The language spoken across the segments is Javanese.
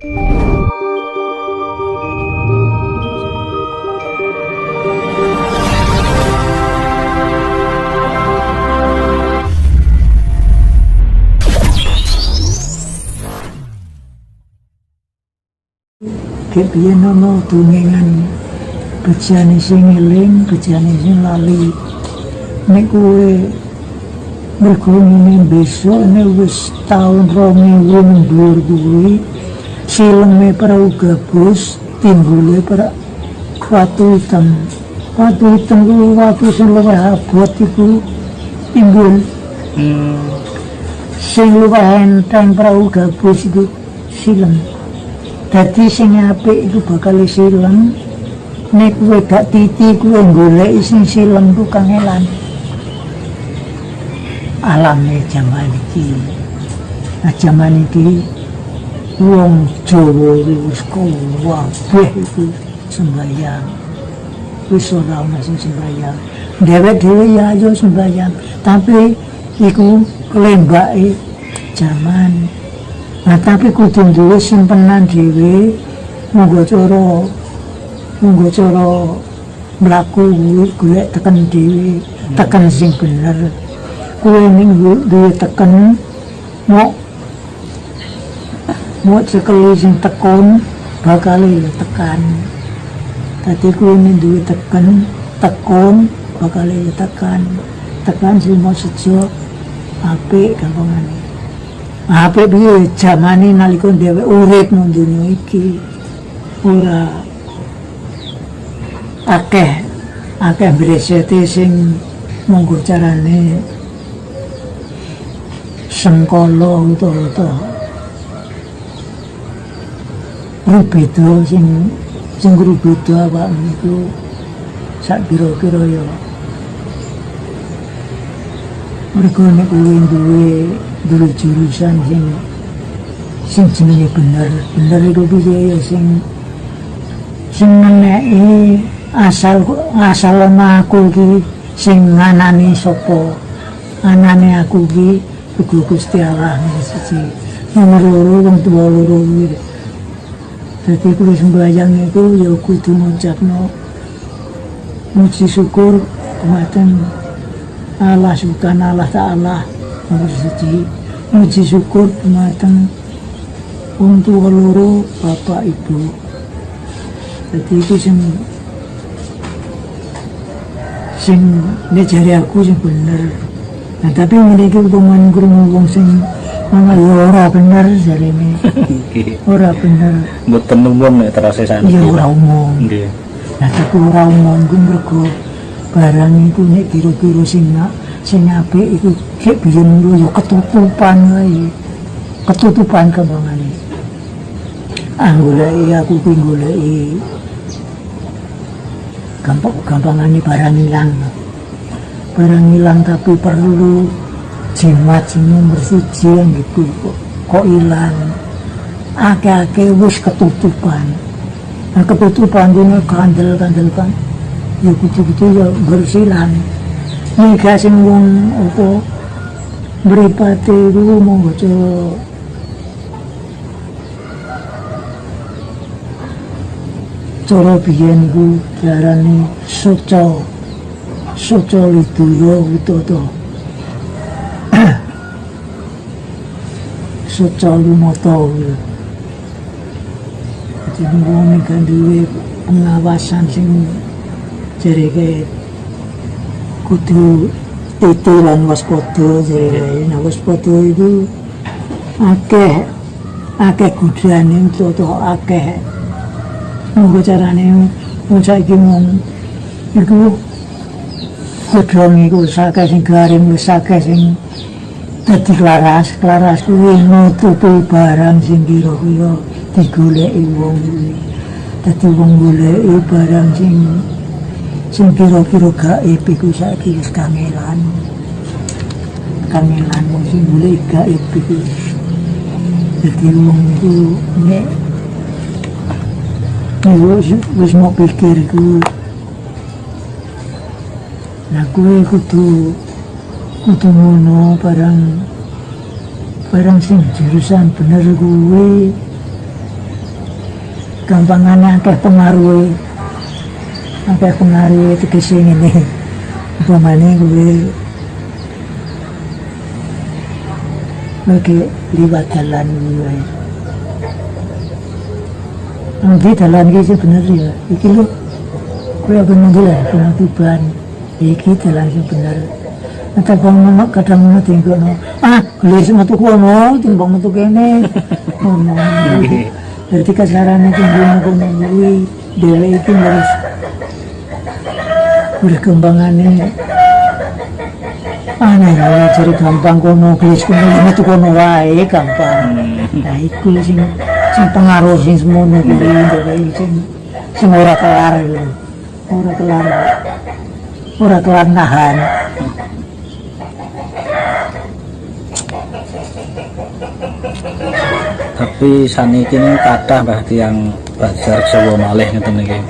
Kepiye nono tunengan bejane sing eling, bejane sing lali. Nek kowe mergo ngene besok nek wis taun 2000 kuwi sileme perahu gabus timbule para watu hitam. Watu hitam kuwi watu sing luwih abot iku timbul. Sing luwih enteng perahu gabus iku silem. Dadi sing apik iku bakal silem. Nek kowe gak titi kowe golek sing silem ku kangelan. Alame jaman iki. Nah jaman iki wong Jawa wis kabeh iku sembahyang. Wis ora ana sing sembahyang. Dhewek dhewe ya ayo sembahyang, tapi iku kelembake jaman. Nah tapi kudu duwe simpenan dhewe monggo cara mlaku golek teken dhewe, teken sing bener. Kowe ning duwe teken mau cekeli sing tekun bakal tekan. Dadi kowe ning duwe teken tekun bakal tekan sing mau sejo apik gampangane. Apik piye jamane nalika dhewek urip nang donya iki ora akeh bresete sing monggo carane sengkala utawa rubeda sing rubeda awakmu iku sak kira-kira ya mergo nek kowe duwe jurusan sing jenenge bener iku piye sing meneki asal aku iki sing nganani sapa anane aku iki kudu Gusti Allah siji nomor loro wong tuwa loro kuwi dadi kuwi sembahyang iku ya kudu ngucapno muji syukur dumateng Allah subhanahu wa ta'ala nomor siji muji syukur dumateng wong tuwa loro bapak ibu dadi iku sing nek jare aku sing bener. Nah tapi mereka umpaman krungu wong sing ora bener jarene. Ora bener. Mboten umum nek terase saniki. Ya ora umum. Nggih. Nah tapi ora umum ku mergo barang iku nek kira-kira sing apik iku gek biyen ya ketutupan wae. Ketutupan kembangane. Goleki aku ku goleki gampangane barang hilang tapi perlu jimat nomor siji gitu kok hilang akeh-akeh wis ketutupan. Nah ketutupan dene kandel kan ya kudu ya bersilan nika sing wong apa mripate iku monggo cara biyen iku diarani soco lidura utawa soco lumata. Jadi wong kan duwe pengawasan sing jareke kudu tete lan waspada jareke. Nah waspada itu akeh gudane utawa akeh monggo carane wong saiki mung iku kodhong iku sakeh sing garing wis akeh sing dadi klaras kuwi nutupi barang sing kira-kira digoleki wong kuwi. Dadi wong goleki barang sing kira-kira gaib iku saiki wis kangelan wong sing goleki gaib iku. Dadi wong iku nek wis mau pikir ku nah kuwi kudu ngono barang sing jurusan bener kuwi gampangane akeh pengaruh tegese ngene umpamane kowe lagi liwat jalan wae nanti jalan iki sing bener ya iki lho kowe aku nunggu lah penutupan iki jalan sing bener nanti bang kadang ngono tinggono gelis metu kono timbang metu kene ngono berarti kasarane tinggono kono kuwi dhewe iki harus berkembangane aneh ya cari gampang kono gelis kono metu kono wae gampang nah iku sing pengaruh sing semono kuwi sing ora kelar nahan. Tapi saniki ini kathah Mbah yang belajar Jawa malih ngeten niki.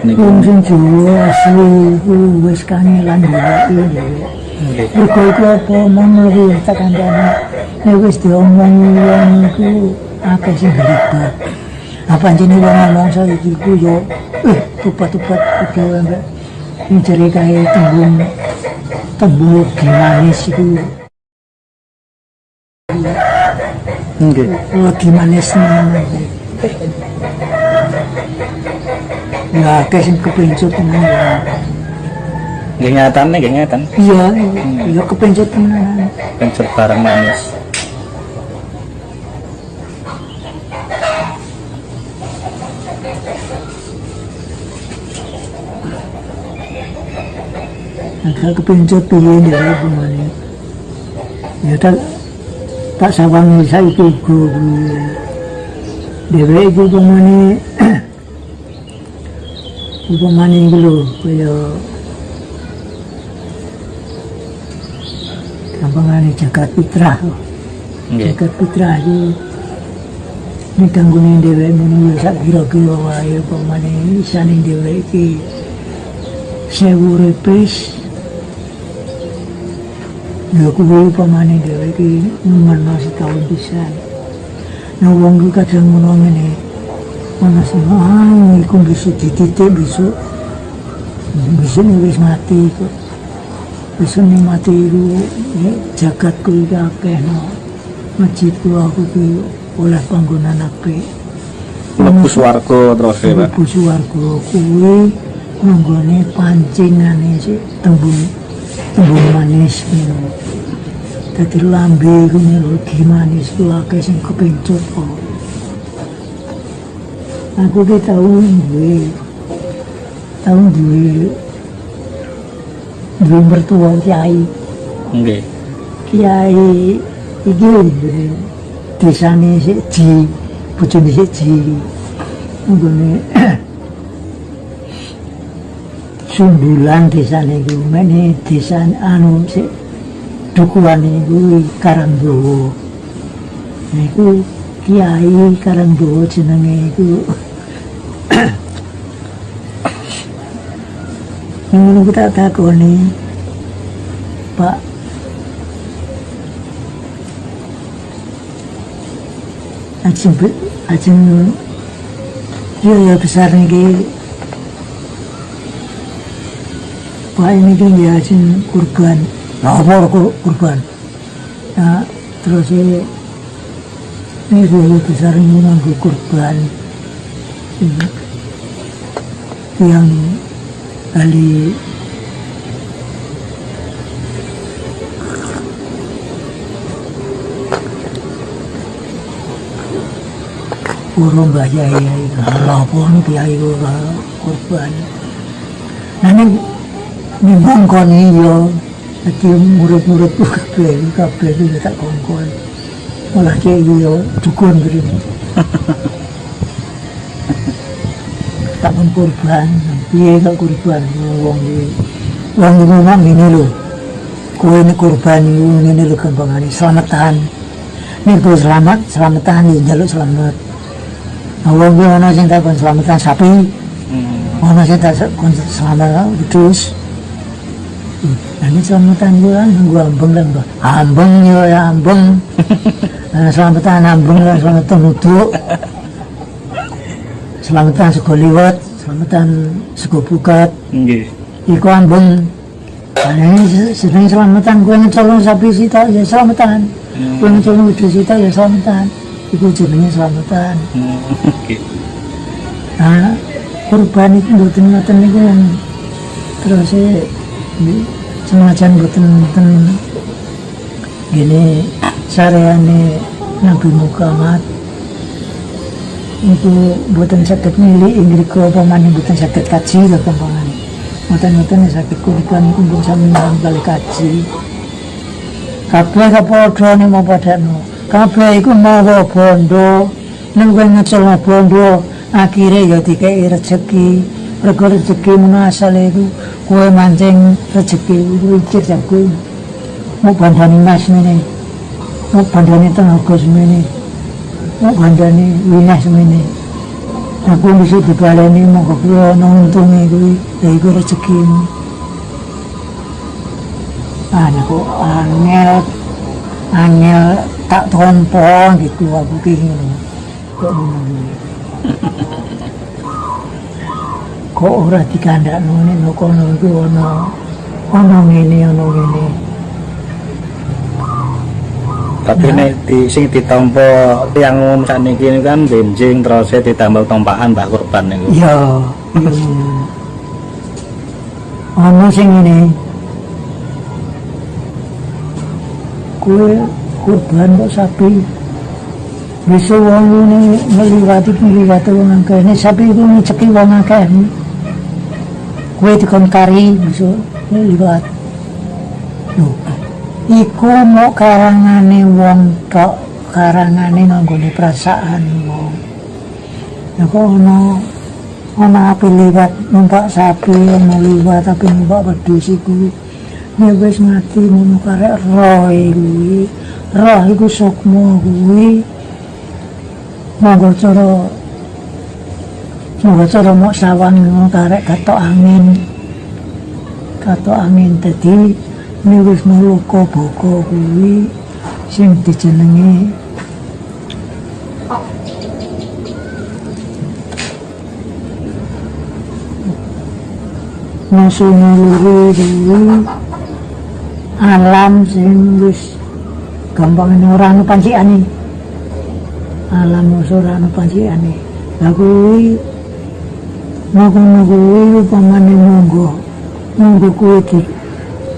Niku sing Jawa asli wis kangelan ya iki. Mergo iku apa mono iki tak kandhane. Nek wis diomongi wong iku akeh sing berlibat. Apa jenenge wong ngomong saiki iku yo tupat-tupat iku ambek njere kae tembung manis iku. nggih. Lagi manis nih. Ya, kasih kepencut tenan ya. Nggih ngatan. Iya, iya kepencut tenan. Pencut barang manis. Agak kepencut piye ndek bumane. Ya tak sawang saiki go dhewe iku upamane iki lho kaya gampangane jagat fitrah. Jagat fitrah iki nek kanggone dhewe ngono sak kira-kira wae upamane isane dhewe iki 1000 rupiah. Ya kuwi upamane dhewe iki ngono setahun pisan. Nah wong ku kadang ngono ngene. Ana sing iku bisa dititik bisa wis mati kok. Bisa mati iku jagat kuwi akeh no. Masjid ku aku ki oleh panggonan apik. Mlebu swarga terus ya, Pak. Mlebu swarga kuwi nggone pancingane sik tembung manis ngono. Dadi lambe ngono lho manis ku akeh sing kepencut kok. Aku ki tau duwe mertua kiai. Nggih. Kiai iki desane sik ji, bojone sik ji. Nggone Sumbulan desane iki mene desan anu sik dukuane kuwi Karangdowo. Niku Kiai Karangdowo jenenge iku. Ngono kita takoni, Pak. Ajeng ya besar niki. Pak ini kan ya ajeng kurban. Lapor kurban. Nah, terus ini dulu besar ini kurban. Yang kali urung bayai lapor kiai kurban. Nah ini bangkon yo, jadi murid-muridku kabeh itu tak kongkon. Malah kiai yo dukun begini. Tak kurban, piye kok kurban wong ngomong ngene lho. Kowe nek kurban ngene lho gampangane selamatan. Nek kowe selamatan yo njaluk selamat. Wong ana sing tak kon selamatan sapi. Ana sing tak kon selamat wedhus. Ini selamatan gue kan gue ambeng ya ambeng selamatan ambeng lah selamatan nutuk selamatan sego liwet, selamatan sego bukat. Nggih. Iku ambung. Ane sedang selamatan kowe ngecolong sapi sitok ya selamatan. Kowe ngecolong wedhus sitok ya selamatan. Iku jenenge selamatan. Nggih. Nah, kurban itu mboten ngoten niku terus senajan mboten gini sareane Nabi Muhammad itu mboten saged milih Inggriku apa maneh mboten saged kaji lho gampangane. Mboten saged kurban niku mung sami kali kaji. Kabeh kapadha ning padano. Kabeh iku mawa bondo, ning kowe ngecel bondo akhire ya dikei rezeki. Rego rezeki menasale iku kowe mancing rezeki iku ikir jago. Mau bandani mas ini, mau bandani tenaga semene, mau bandani winas semene. Aku bisa dibaleni mau kepriye nuntunge kuwi, ya iku rezekimu. Aku angel tak tompo gitu aku ki ngono. Kok ngono. Kok ora dikandakno nek kono iku ana ngene ana ngene. Tapi nek sing ditampa tiyang umum sakniki kan benjing terus ditambal tompakan Mbah Kurban niku. Iya. Ana sing ngene. Kue kurban kok sapi. Bisa wong ini ngliwati wong akeh. Nek sapi iku ngeceki wong akeh. Kue dikon kari bisa liwat. Lho. Iku mau karangane wong tok, karangane nganggone perasaan wong. Ya kok ana api liwat numpak sapi, ana liwat api numpak wedhus iku. Ya wis mati ngono karek roh iki. Roh iku sukma kuwi. Monggo cara mok sawan ngono karek katok angin. Katok angin dadi wis luka boko kuwi sing dijenengi musuhnya luri alam sing wis gampang ora ana pancikane alam musuh ora ana pancikane lha kuwi kuwi pamane monggo kuwi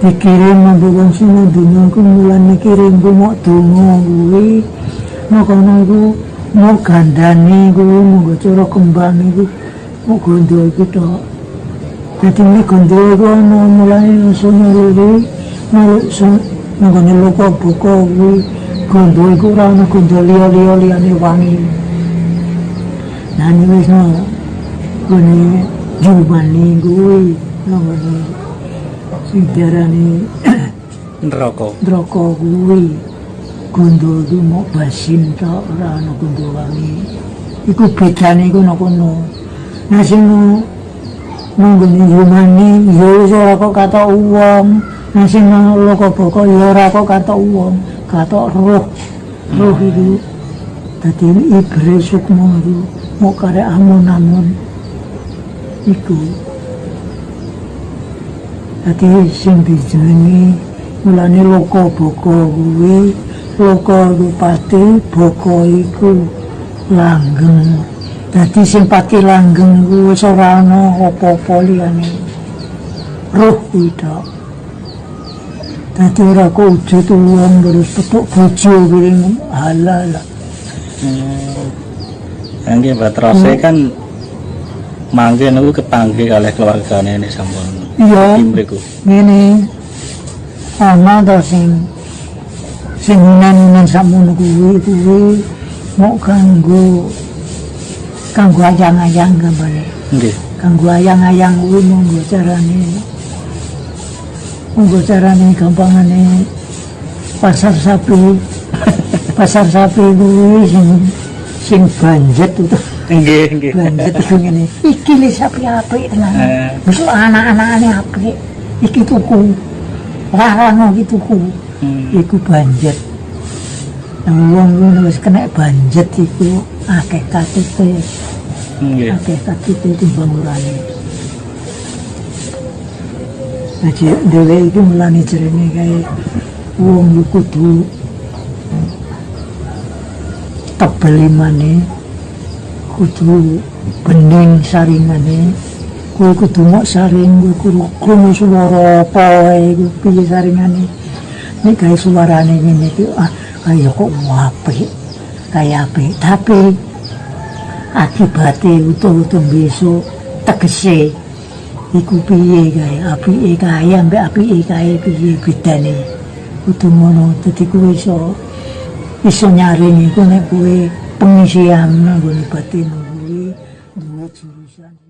dikirim nang sing dunya ku mulane kirim ku mok donga kuwi ngono iku mau gandane kuwi monggo cara kembang iku mok gondo iku tok dadi nek gondo iku ono mulane sono luri nang luka buka kuwi gondo iku ora ono gondo liya-liya liyane wangi nang wis ngene jubani kuwi ngono sing diarani Ndroko kuwi gondo iku mok basin tok ora ana gondo wangi iku bedane iku nang kono nah sing nggone humane ya wis ora kok katok wong nah sing nang loko boko ya ora kok katok wong katok roh iku dadi ibre sukma iku mok karek amun-amun iku dadi sing dijenengi mulane loko boko kuwi loko pati boko iku langgeng dadi sing pati langgeng kuwi wis ora ana apa-apa liyane roh kuwi tok dadi ora kok wujud wong terus petuk bojo kuwi halal nggih Mbak terus kan mangke niku kepanggih kalih keluargane ini sampun iya ngene ana to sing nan samono kuwi mau kanggo ayang-ayang gambane nggih kanggo ayang-ayang kuwi monggo carane gampangane pasar sapi kuwi sing banjet itu nggih banjet itu ngene iki le sapi apik tenan wis anak-anakane apik iki tuku larang iki tuku iku banjet wong wis kena banjet iku akeh katute Nggih. akeh katite timbang urane. Jadi dheweke iki mulane jerene kae wong iku kudu tebel imane, kudu bening saringane, kowe kudu mok saring, kowe kudu krungu swara apa wae iku piye saringane. Nek gawe suarane ngene iki kaya kok apik, kaya apik, tapi akibate utuh-utuh besok tegese iku piye kae, apike kae ambek apike kae piye bedane. Kudu ngono, dadi kowe iso nyaring iku nek kowe pengisian nang nggone batin kowe duwe jurusan.